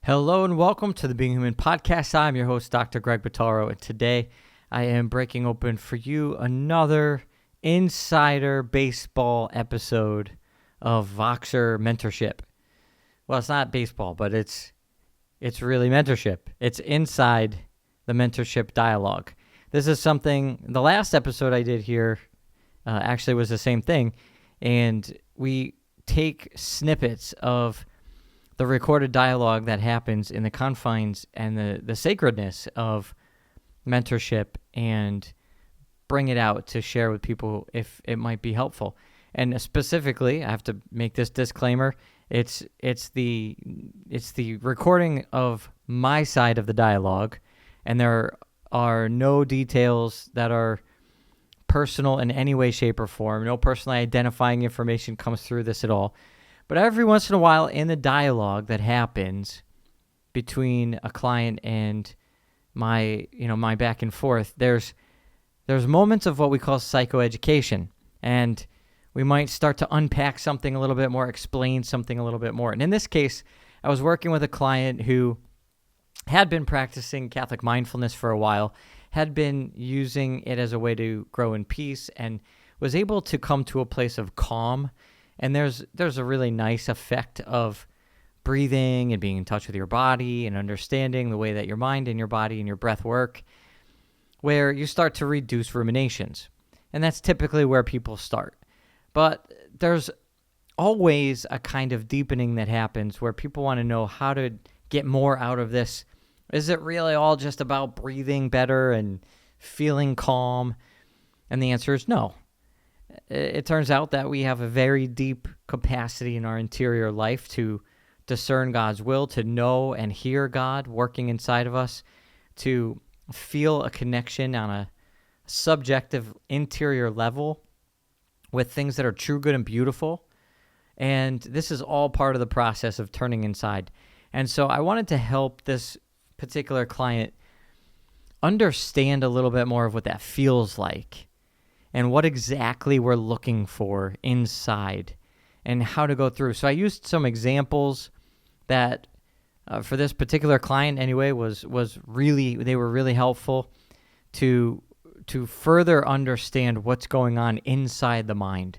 Hello and welcome to the Being Human podcast. I'm your host, Dr. Greg Bottaro, and today I am breaking open for you another insider baseball episode of Voxer Mentorship. Well, it's not baseball, but it's really mentorship. It's inside the mentorship dialogue. This is something, the last episode I did here actually was the same thing, and we take snippets of the recorded dialogue that happens in the confines and the sacredness of mentorship and bring it out to share with people if it might be helpful. And specifically, I have to make this disclaimer, it's the recording of my side of the dialogue, and there are no details that are personal in any way, shape, or form. No personally identifying information comes through this at all. But every once in a while in the dialogue that happens between a client and my back and forth, there's moments of what we call psychoeducation. And we might start to unpack something a little bit more, explain something a little bit more. And in this case, I was working with a client who had been practicing Catholic mindfulness for a while, had been using it as a way to grow in peace, and was able to come to a place of calm. And there's a really nice effect of breathing and being in touch with your body and understanding the way that your mind and your body and your breath work, where you start to reduce ruminations. And that's typically where people start. But there's always a kind of deepening that happens where people want to know how to get more out of this. Is it really all just about breathing better and feeling calm? And the answer is no. It turns out that we have a very deep capacity in our interior life to discern God's will, to know and hear God working inside of us, to feel a connection on a subjective interior level with things that are true, good, and beautiful. And this is all part of the process of turning inside. And so I wanted to help this particular client understand a little bit more of what that feels like, and what exactly we're looking for inside, and how to go through. So I used some examples that, for this particular client anyway, they were really helpful to further understand what's going on inside the mind.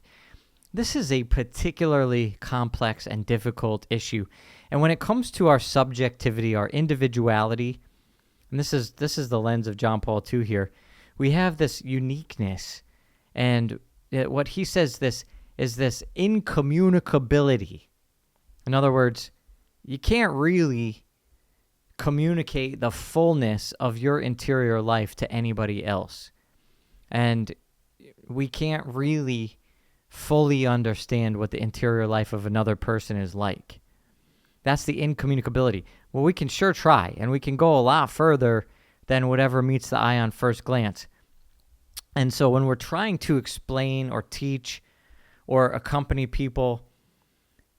This is a particularly complex and difficult issue. And when it comes to our subjectivity, our individuality, and this is the lens of John Paul II here, we have this uniqueness. And what he says is this incommunicability. In other words, you can't really communicate the fullness of your interior life to anybody else. And we can't really fully understand what the interior life of another person is like. That's the incommunicability. Well, we can sure try, and we can go a lot further than whatever meets the eye on first glance. And so when we're trying to explain or teach or accompany people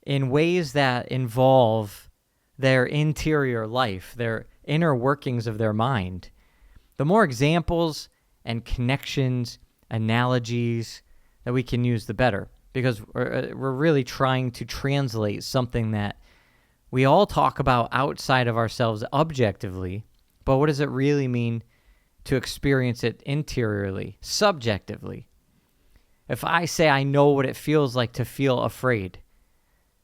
in ways that involve their interior life, their inner workings of their mind, the more examples and connections, analogies that we can use, the better. Because we're really trying to translate something that we all talk about outside of ourselves objectively, but what does it really mean to experience it interiorly, subjectively? If I say I know what it feels like to feel afraid,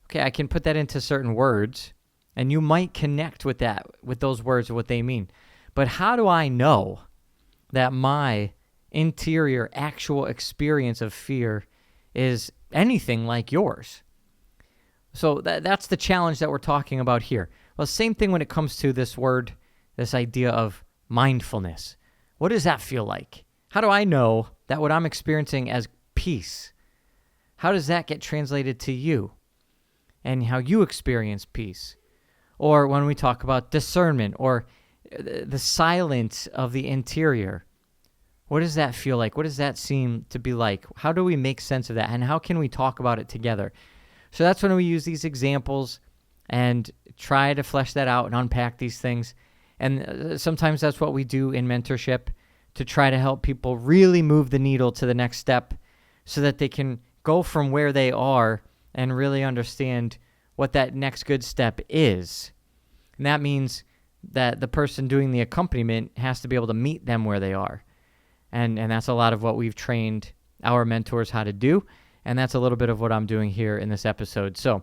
okay, I can put that into certain words, and you might connect with that, with those words and what they mean. But how do I know that my interior actual experience of fear is anything like yours? So that's the challenge that we're talking about here. Well, same thing when it comes to this word, this idea of mindfulness. What does that feel like? How do I know that what I'm experiencing as peace, how does that get translated to you and how you experience peace? Or when we talk about discernment or the silence of the interior, what does that feel like? What does that seem to be like? How do we make sense of that? And how can we talk about it together? So that's when we use these examples and try to flesh that out and unpack these things. And sometimes that's what we do in mentorship to try to help people really move the needle to the next step so that they can go from where they are and really understand what that next good step is. And that means that the person doing the accompaniment has to be able to meet them where they are. And that's a lot of what we've trained our mentors how to do. And that's a little bit of what I'm doing here in this episode. So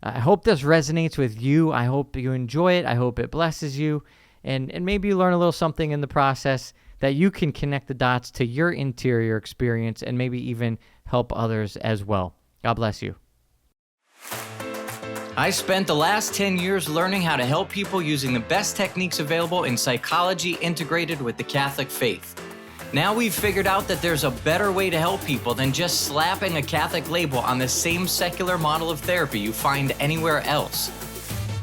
I hope this resonates with you. I hope you enjoy it. I hope it blesses you. And maybe you learn a little something in the process that you can connect the dots to your interior experience and maybe even help others as well. God bless you. I spent the last 10 years learning how to help people using the best techniques available in psychology integrated with the Catholic faith. Now we've figured out that there's a better way to help people than just slapping a Catholic label on the same secular model of therapy you find anywhere else.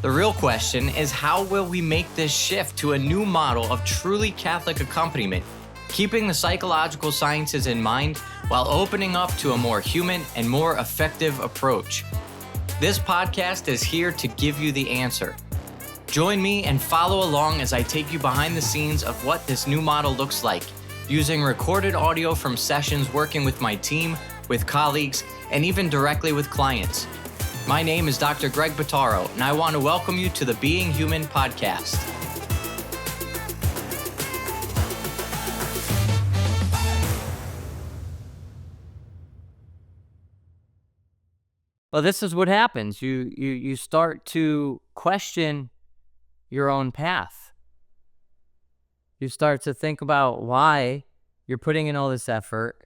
The real question is, how will we make this shift to a new model of truly Catholic accompaniment, keeping the psychological sciences in mind while opening up to a more human and more effective approach? This podcast is here to give you the answer. Join me and follow along as I take you behind the scenes of what this new model looks like, using recorded audio from sessions working with my team, with colleagues, and even directly with clients. My name is Dr. Greg Bottaro, and I want to welcome you to the Being Human podcast. Well, this is what happens. You start to question your own path. You start to think about why you're putting in all this effort.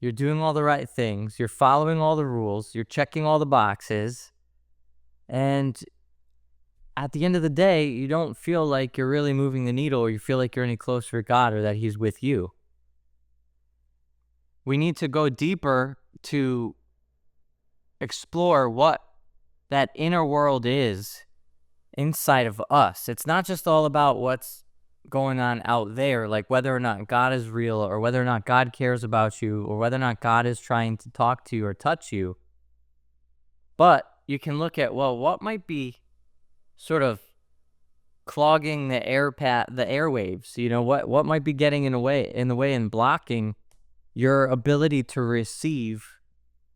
You're doing all the right things. You're following all the rules. You're checking all the boxes. And at the end of the day, you don't feel like you're really moving the needle, or you feel like you're any closer to God, or that He's with you. We need to go deeper to explore what that inner world is inside of us. It's not just all about what's going on out there, like whether or not God is real, or whether or not God cares about you, or whether or not God is trying to talk to you or touch you. But you can look at, well, what might be sort of clogging the airwaves? You know, what might be getting in the way and blocking your ability to receive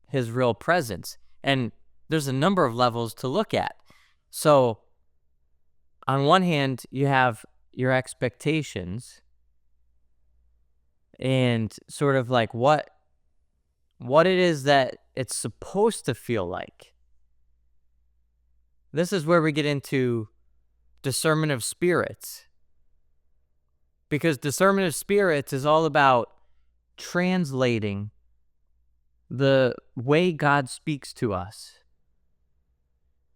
His real presence? And there's a number of levels to look at. So on one hand, you have your expectations and sort of like what it is that it's supposed to feel like. This is where we get into discernment of spirits, because discernment of spirits is all about translating the way God speaks to us.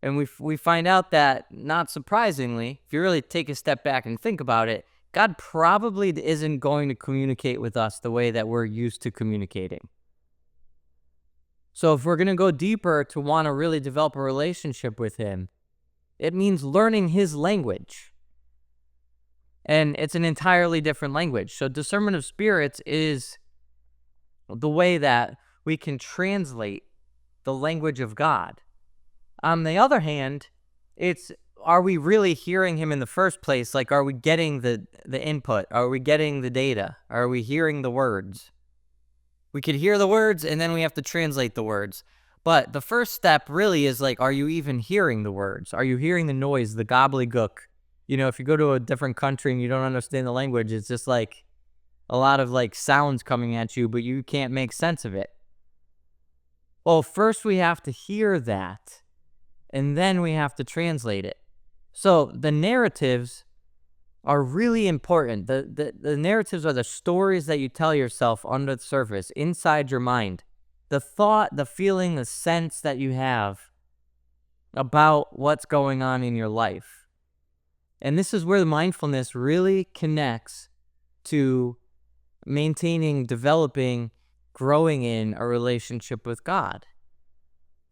And we find out that, not surprisingly, if you really take a step back and think about it, God probably isn't going to communicate with us the way that we're used to communicating. So if we're going to go deeper to want to really develop a relationship with Him, it means learning His language. And it's an entirely different language. So discernment of spirits is the way that we can translate the language of God. On the other hand, it's, are we really hearing Him in the first place? Like, are we getting the input? Are we getting the data? Are we hearing the words? We could hear the words, and then we have to translate the words. But the first step really is like, are you even hearing the words? Are you hearing the noise, the gobbledygook? You know, if you go to a different country and you don't understand the language, it's just like a lot of like sounds coming at you, but you can't make sense of it. Well, first we have to hear that, and then we have to translate it. So the narratives are really important. The narratives are the stories that you tell yourself under the surface, inside your mind. The thought, the feeling, the sense that you have about what's going on in your life. And this is where the mindfulness really connects to maintaining, developing, growing in a relationship with God.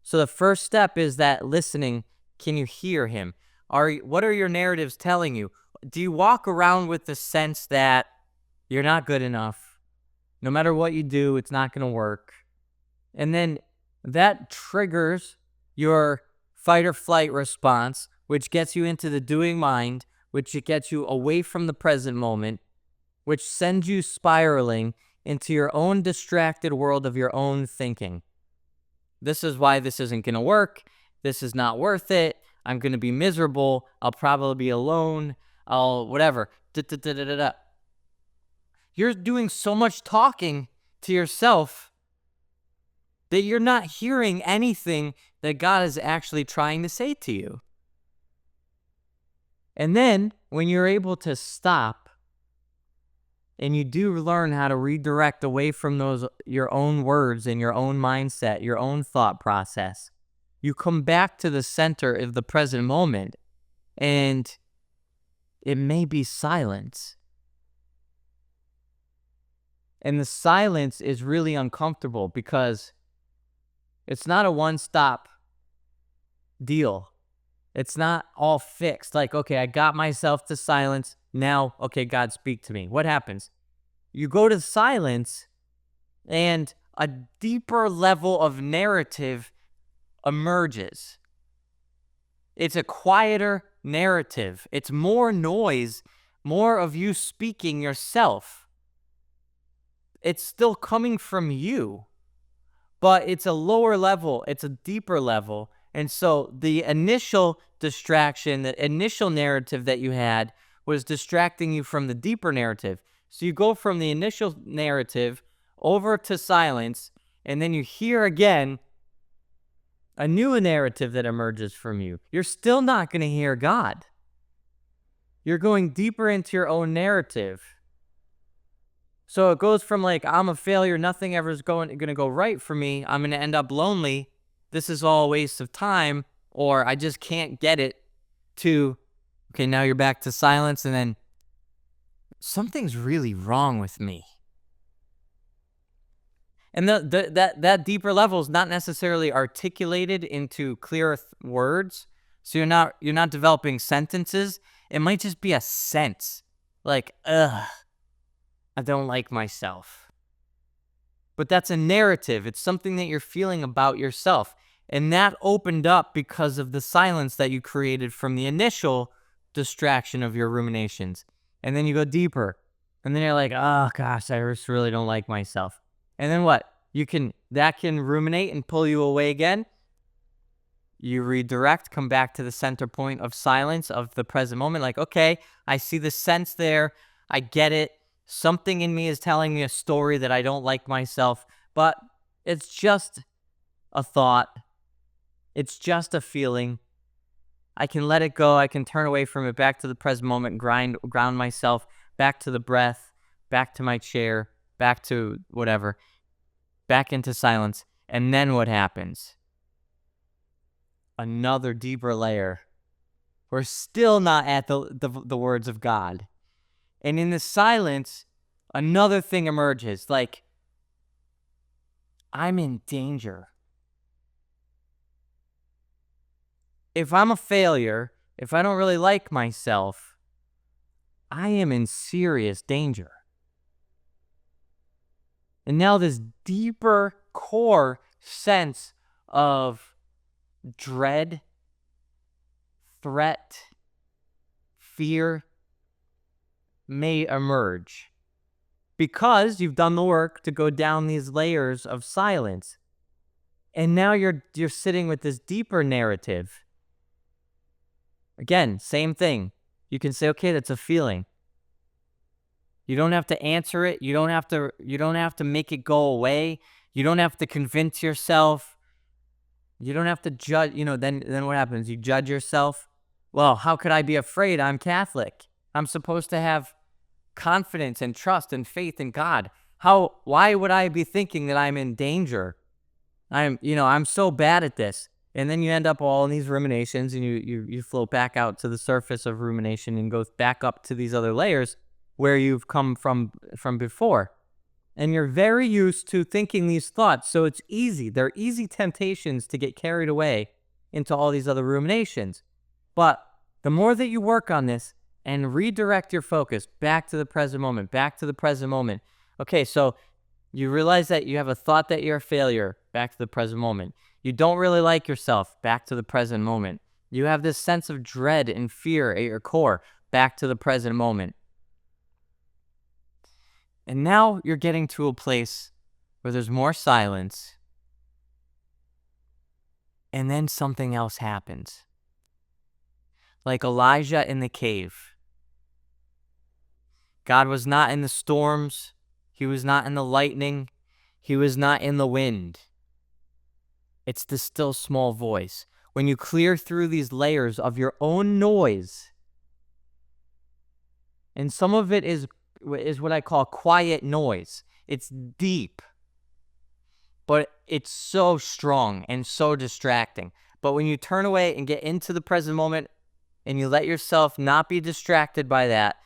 So the first step is that listening. Can you hear Him? What are your narratives telling you? Do you walk around with the sense that you're not good enough? No matter what you do, it's not going to work. And then that triggers your fight or flight response, which gets you into the doing mind, which gets you away from the present moment, which sends you spiraling into your own distracted world of your own thinking. This is why this isn't going to work. This is not worth it. I'm going to be miserable. I'll probably be alone. I'll whatever. You're doing so much talking to yourself that you're not hearing anything that God is actually trying to say to you. And then when you're able to stop and you do learn how to redirect away from those your own words and your own mindset, your own thought process, you come back to the center of the present moment, and it may be silence. And the silence is really uncomfortable because it's not a one-stop deal. It's not all fixed. Like, okay, I got myself to silence. Now, okay, God, speak to me. What happens? You go to silence, and a deeper level of narrative emerges. It's a quieter narrative. It's more noise, more of you speaking yourself. It's still coming from you, but it's a lower level. It's a deeper level. And so the initial distraction, the initial narrative that you had was distracting you from the deeper narrative. So you go from the initial narrative over to silence, and then you hear again a new narrative that emerges from you. You're still not going to hear God. You're going deeper into your own narrative. So it goes from like, I'm a failure, nothing ever is going to go right for me, I'm going to end up lonely, this is all a waste of time, or I just can't get it, to, okay, now you're back to silence, and then something's really wrong with me. And that deeper level is not necessarily articulated into clear words, so you're not developing sentences. It might just be a sense, like, ugh, I don't like myself. But that's a narrative. It's something that you're feeling about yourself. And that opened up because of the silence that you created from the initial distraction of your ruminations. And then you go deeper. And then you're like, oh gosh, I just really don't like myself. And then what? That can ruminate and pull you away again. You redirect, come back to the center point of silence, of the present moment. Like, okay, I see the sense there. I get it. Something in me is telling me a story that I don't like myself, but it's just a thought. It's just a feeling. I can let it go. I can turn away from it, back to the present moment, ground myself, back to the breath, back to my chair, back to whatever, back into silence. And then what happens? Another deeper layer. We're still not at the words of God. And in the silence, another thing emerges, like, I'm in danger. If I'm a failure, if I don't really like myself, I am in serious danger. And now this deeper core sense of dread, threat, fear may emerge because you've done the work to go down these layers of silence. And now you're sitting with this deeper narrative. Again, same thing. You can say, okay, that's a feeling. You don't have to answer it. You don't have to make it go away. You don't have to convince yourself. You don't have to judge, then what happens? You judge yourself. Well, how could I be afraid? I'm Catholic. I'm supposed to have confidence and trust and faith in God. Why would I be thinking that I'm in danger? I'm so bad at this. And then you end up all in these ruminations, and you float back out to the surface of rumination and go back up to these other layers where you've come from before. And you're very used to thinking these thoughts, so it's easy. They're easy temptations to get carried away into all these other ruminations. But the more that you work on this and redirect your focus back to the present moment, Okay, so you realize that you have a thought that you're a failure, back to the present moment. You don't really like yourself, back to the present moment. You have this sense of dread and fear at your core, back to the present moment. And now you're getting to a place where there's more silence, and then something else happens. like Elijah in the cave. God was not in the storms. He was not in the lightning. He was not in the wind. It's the still small voice. When you clear through these layers of your own noise, and some of it is what I call quiet noise. It's deep, but it's so strong and so distracting. But when you turn away and get into the present moment and you let yourself not be distracted by that,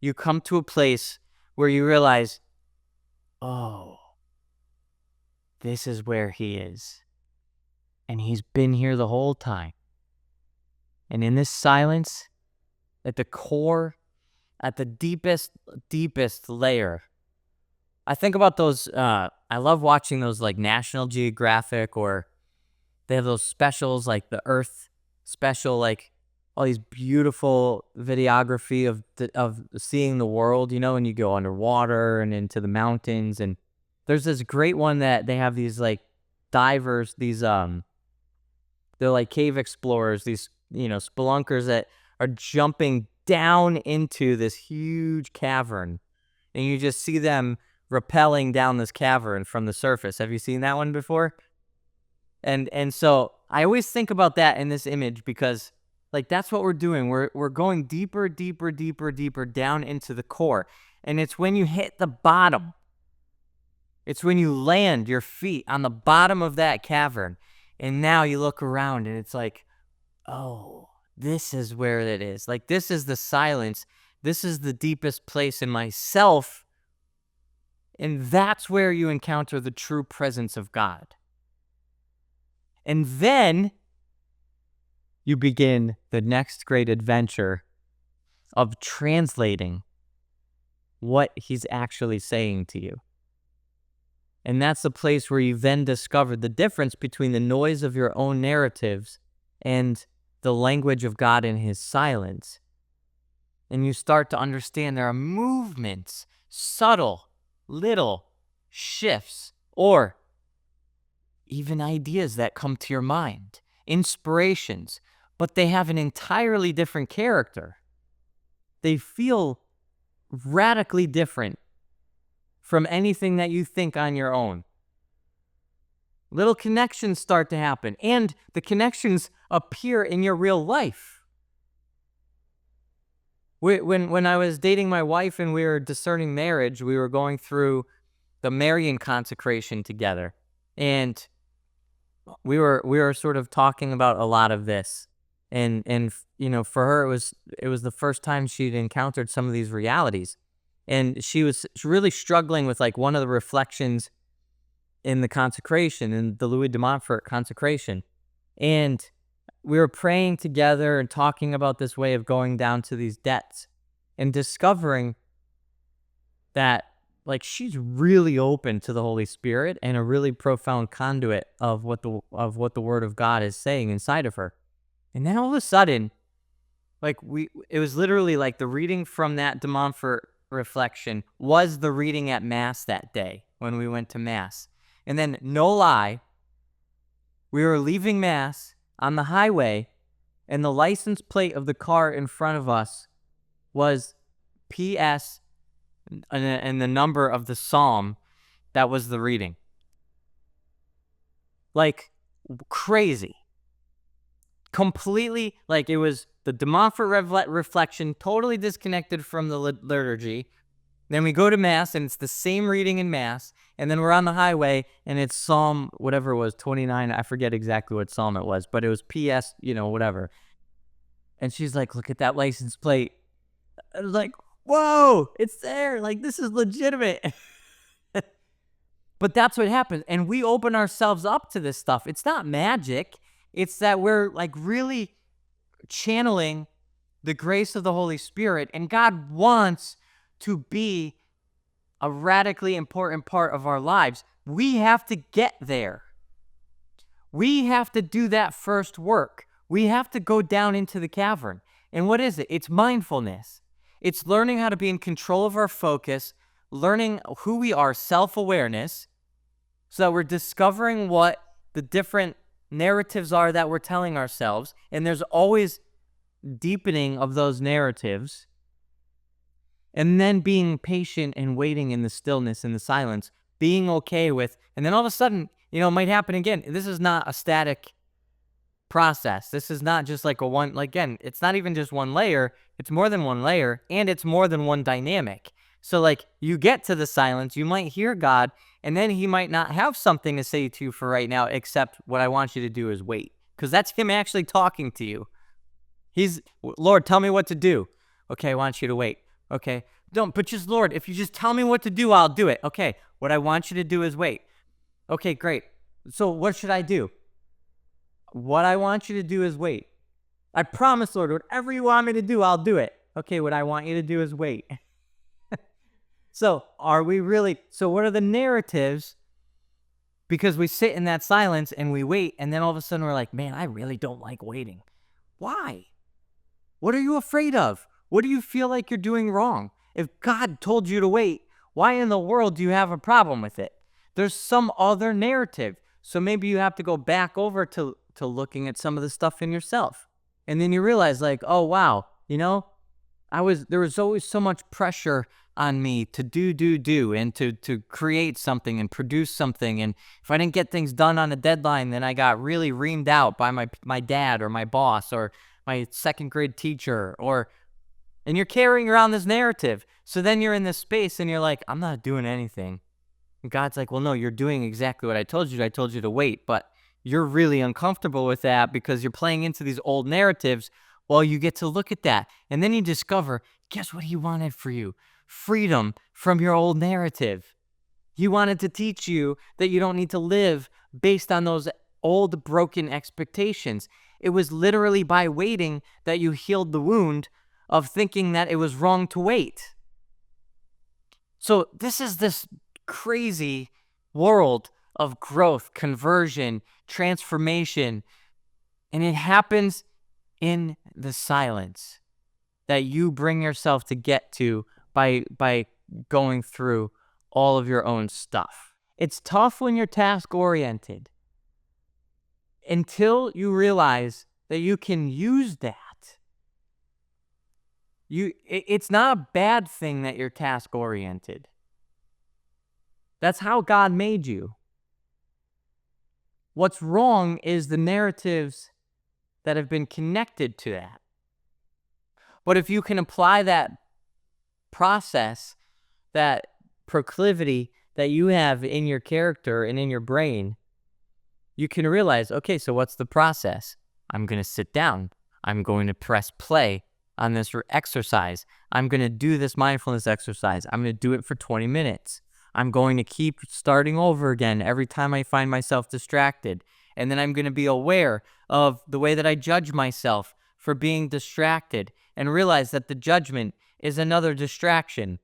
you come to a place where you realize, oh, this is where he is. And he's been here the whole time. And in this silence, at the core, at the deepest layer, I think about those, I love watching those like National Geographic, or they have those specials like the Earth special, like all these beautiful videography of seeing the world, and you go underwater and into the mountains. And there's this great one that they have these like divers, these, they're like cave explorers, these, spelunkers that are jumping down into this huge cavern. And you just see them rappelling down this cavern from the surface. Have you seen that one before? And so I always think about that in this image, because like that's what we're doing. We're going deeper down into the core. And it's when you hit the bottom. It's when you land your feet on the bottom of that cavern. And now you look around and it's like, oh, this is where it is. Like, this is the silence. This is the deepest place in myself. And that's where you encounter the true presence of God. And then you begin the next great adventure of translating what he's actually saying to you. And that's the place where you then discover the difference between the noise of your own narratives and the language of God in his silence. And you start to understand there are movements, subtle, little shifts, or even ideas that come to your mind, inspirations, but they have an entirely different character. They feel radically different from anything that you think on your own. Little connections start to happen, and the connections appear in your real life. When I was dating my wife and we were discerning marriage, we were going through the Marian consecration together, and we were sort of talking about a lot of this, and for her it was the first time she'd encountered some of these realities, and she was really struggling with like one of the reflections in the consecration, in the Louis de Montfort consecration. And we were praying together and talking about this way of going down to these depths and discovering that like she's really open to the Holy Spirit and a really profound conduit of what the Word of God is saying inside of her. And then all of a sudden, like it was literally like the reading from that de Montfort reflection was the reading at Mass that day when we went to Mass. And then, no lie, we were leaving Mass on the highway, and the license plate of the car in front of us was PS and the number of the psalm that was the reading. Like, crazy. Completely, like it was the de Montfort reflection, totally disconnected from the liturgy. Then we go to Mass, and it's the same reading in Mass. And then we're on the highway, and it's Psalm, whatever it was, 29. I forget exactly what Psalm it was, but it was PS, whatever. And she's like, look at that license plate. I was like, whoa, it's there. Like, this is legitimate. But that's what happens. And we open ourselves up to this stuff. It's not magic. It's that we're like really channeling the grace of the Holy Spirit. And God wants to be a radically important part of our lives. We have to get there. We have to do that first work. We have to go down into the cavern. And what is it? It's mindfulness. It's learning how to be in control of our focus, learning who we are, self-awareness, so that we're discovering what the different narratives are that we're telling ourselves. And there's always deepening of those narratives, and then being patient and waiting in the stillness and the silence, being okay with, and then all of a sudden, it might happen again. This is not a static process. This is not just like again, it's not even just one layer. It's more than one layer, and it's more than one dynamic. So like you get to the silence, you might hear God, and then he might not have something to say to you for right now, except what I want you to do is wait. Because that's him actually talking to you. Lord, tell me what to do. Okay, I want you to wait. Okay, but just Lord, if you just tell me what to do, I'll do it. Okay, what I want you to do is wait. Okay, great. So what should I do? What I want you to do is wait. I promise, Lord, whatever you want me to do, I'll do it. Okay, what I want you to do is wait. So what are the narratives? Because we sit in that silence and we wait, and then all of a sudden we're like, man, I really don't like waiting. Why? What are you afraid of? What do you feel like you're doing wrong? If God told you to wait, why in the world do you have a problem with it? There's some other narrative. So maybe you have to go back over to looking at some of the stuff in yourself. And then you realize like, oh, wow, there was always so much pressure on me to do, and to create something and produce something. And if I didn't get things done on a deadline, then I got really reamed out by my dad or my boss or my second grade teacher, and you're carrying around this narrative. So then you're in this space and you're like, I'm not doing anything. And God's like, well, no, you're doing exactly what I told you. I told you to wait, but you're really uncomfortable with that because you're playing into these old narratives. Well, you get to look at that. And then you discover, guess what he wanted for you? Freedom from your old narrative. He wanted to teach you that you don't need to live based on those old broken expectations. It was literally by waiting that you healed the wound of thinking that it was wrong to wait. So this is this crazy world of growth, conversion, transformation, and it happens in the silence that you bring yourself to get to by going through all of your own stuff. It's tough when you're task-oriented until you realize that you can use that. It's not a bad thing that you're task-oriented. That's how God made you. What's wrong is the narratives that have been connected to that. But if you can apply that process, that proclivity that you have in your character and in your brain, you can realize, okay, so what's the process? I'm going to sit down. I'm going to press play on this exercise. I'm going to do this mindfulness exercise. I'm going to do it for 20 minutes. I'm going to keep starting over again every time I find myself distracted. And then I'm going to be aware of the way that I judge myself for being distracted and realize that the judgment is another distraction.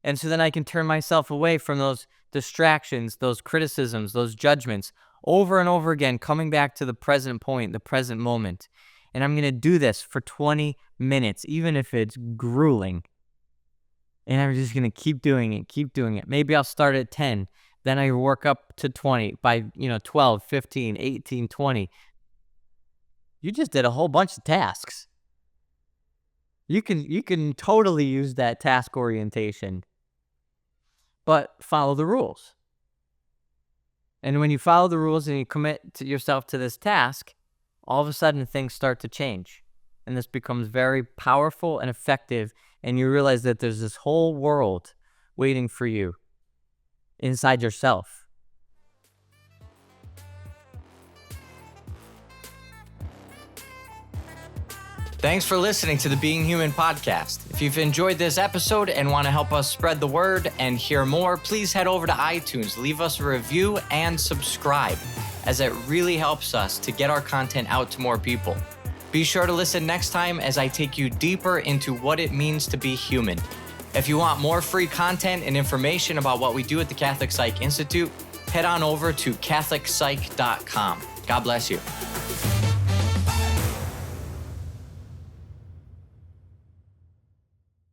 And so then I can turn myself away from those distractions, those criticisms, those judgments over and over again, coming back to the present point, the present moment. And I'm going to do this for 20 minutes, even if it's grueling. And I'm just going to keep doing it. Maybe I'll start at 10. Then I work up to 20 by, 12, 15, 18, 20. You just did a whole bunch of tasks. You can totally use that task orientation, but follow the rules. And when you follow the rules and you commit to yourself to this task, all of a sudden things start to change. And this becomes very powerful and effective. And you realize that there's this whole world waiting for you inside yourself. Thanks for listening to the Being Human podcast. If you've enjoyed this episode and want to help us spread the word and hear more, please head over to iTunes, leave us a review, and subscribe, as it really helps us to get our content out to more people. Be sure to listen next time as I take you deeper into what it means to be human. If you want more free content and information about what we do at the Catholic Psych Institute, head on over to CatholicPsych.com. God bless you.